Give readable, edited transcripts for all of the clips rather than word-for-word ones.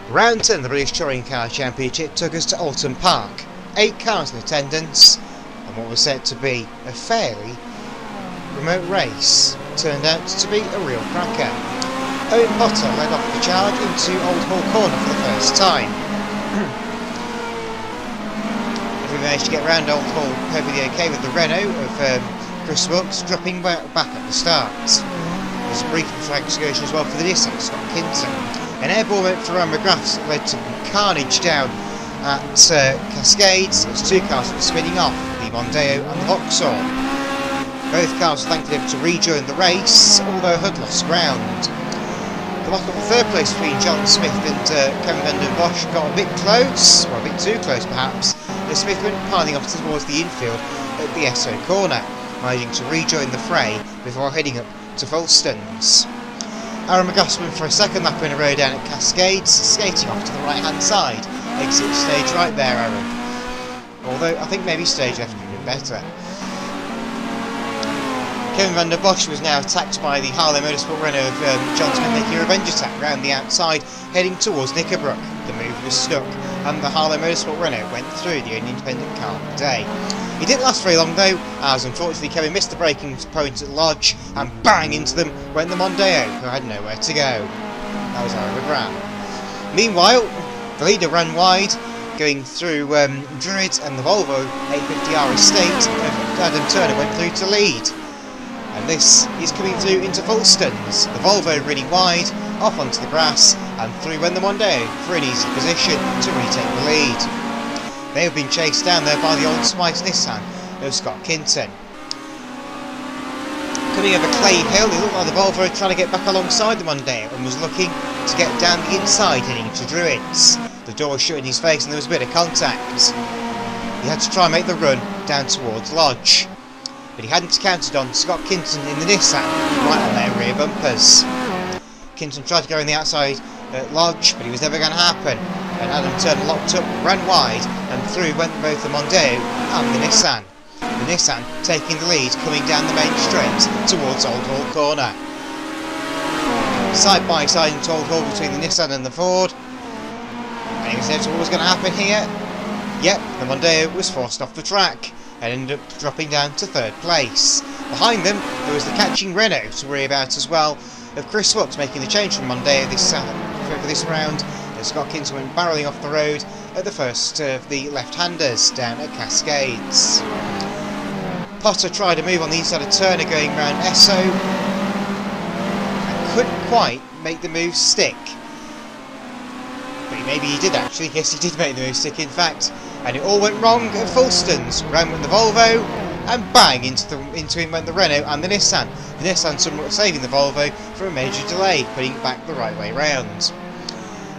Round 10 of the British Touring Car Championship took us to Oulton Park. 8 cars in attendance, and what was said to be a fairly remote race turned out to be a real cracker. Owen Potter led off the charge into Old Hall Corner for the first time. If we managed to get round Old Hall perfectly okay with the Renault of Chris Wilkes dropping back at the start. There was a brief track excursion as well for the Nissan Scott Kinton. An airball went for McGrath's that led to carnage down at Cascades as 2 cars were spinning off, the Mondeo and the Vauxhall. Both cars were thankfully able to rejoin the race, although had lost ground. The battle for third place between John Smith and Kevin van der Bosch got a bit close, or a bit too close perhaps, as Smith went piling off towards the infield at the SO corner, managing to rejoin the fray before heading up to Folston's. Aaron McGrath went for a second lap in a row down at Cascades, skating off to the right hand side. Exit stage right there, Aaron. Although I think maybe stage left would have been better. Kevin van der Bosch was now attacked by the Harley Motorsport Renault of John Smith, making a revenge attack round the outside, heading towards Knickerbrook. The move was stuck, and the Harley Motorsport Renault went through the only independent car of the day. It didn't last very long though, as unfortunately Kevin missed the braking point at Lodge, and bang into them went the Mondeo, who had nowhere to go. That was Aaron McGrath. Meanwhile, the leader ran wide, going through Druids, and the Volvo 850R Estate of Adam Turner went through to lead. And this is coming through into Folston's. The Volvo really wide, off onto the grass, and through went the Mondeo for an easy position to retake the lead. They have been chased down there by the Old Spice Nissan of Scott Kinton. Coming over Clay Hill, it looked like the Volvo trying to get back alongside the Mondeo and was looking to get down the inside heading to Druids. The door was shut in his face and there was a bit of contact. He had to try and make the run down towards Lodge, but he hadn't counted on Scott Kinton in the Nissan right on their rear bumpers. Kinton tried to go on the outside at Lodge, but it was never going to happen, and Adam Turner locked up, ran wide, and through went both the Mondeo and the Nissan. The Nissan taking the lead, coming down the main straight towards Old Hall Corner. Side by side into Old Hall between the Nissan and the Ford. And it was what was going to happen here. Yep, the Mondeo was forced off the track and ended up dropping down to 3rd place. Behind them, there was the catching Renault to worry about as well, of Chris Wilkes making the change from Mondeo for this round, as Scott Kinton went barrelling off the road at the first of the left-handers down at Cascades. Potter tried a move on the inside of Turner going round Esso and couldn't quite make the move stick. But maybe he did actually, yes he did make the move stick in fact, and it all went wrong at Folston's. Round went the Volvo, and bang into him went the Renault and the Nissan. The Nissan somewhat saving the Volvo from a major delay, putting it back the right way round.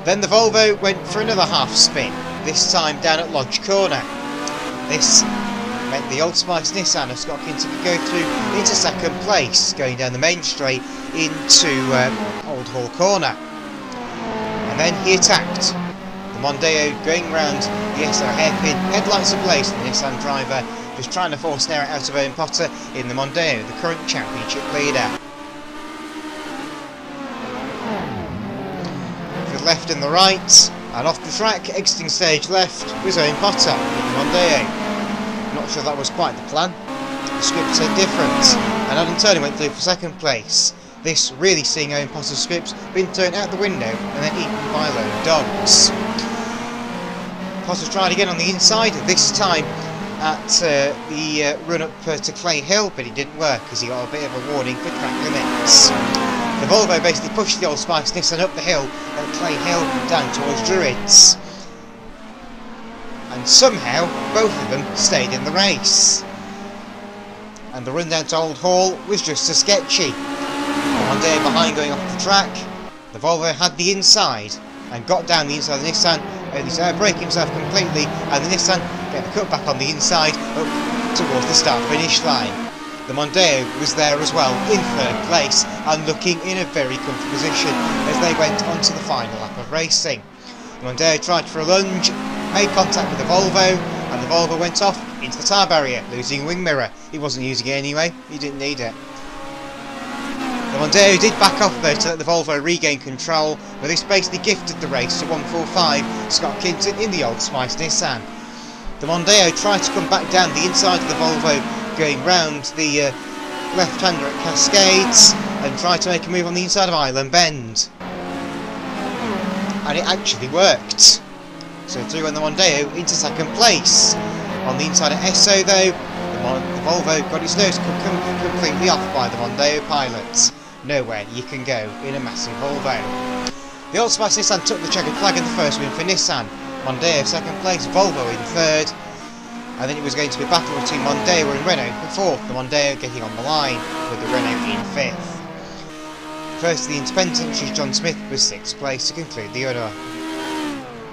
Then the Volvo went for another half spin, this time down at Lodge Corner. This meant the Old Spice Nissan of Scott Kinton could go through into 2nd place, going down the main straight into Old Hall Corner. And then he attacked. The Mondeo going round the SO hairpin, headlights ablaze, and the Nissan driver just trying to force an error out of Owen Potter in the Mondeo, the current championship leader. To the left and the right, and off the track, exiting stage left, was Owen Potter in the Mondeo. Not sure that was quite the plan. The script said different, and Adam Turner went through for 2nd place. This really seeing Owen Potter's scripts being thrown out the window and then eaten by a load of dogs. Potter tried again on the inside, this time at the run up to Clay Hill, but it didn't work as he got a bit of a warning for track limits. The Volvo basically pushed the Old Spice Nissan up the hill at Clay Hill down towards Druids. And somehow both of them stayed in the race. And the run down to Old Hall was just as sketchy. The Mondeo behind going off the track. The Volvo had the inside and got down the inside of the Nissan, only break himself completely, and the Nissan get the cut back on the inside up towards the start-finish line. The Mondeo was there as well in 3rd place and looking in a very comfortable position as they went on to the final lap of racing. The Mondeo tried for a lunge, made contact with the Volvo, and the Volvo went off into the tyre barrier, losing a wing mirror. He wasn't using it anyway, he didn't need it. The Mondeo did back off though to let the Volvo regain control, but this basically gifted the race to 145 Scott Kinton in the Old Spice Nissan. The Mondeo tried to come back down the inside of the Volvo, going round the left-hander at Cascades, and tried to make a move on the inside of Island Bend. And it actually worked. So through went the Mondeo into second place. On the inside of Esso though, the Volvo got its nose completely off by the Mondeo pilots. Nowhere you can go in a massive Volvo. The Old Spice Nissan took the checkered flag in the first win for Nissan. Mondeo second place, Volvo in third. And then it was going to be a battle between Mondeo and Renault for fourth, the Mondeo getting on the line with the Renault in fifth. First, the independent, which is John Smith, was sixth place to conclude the order.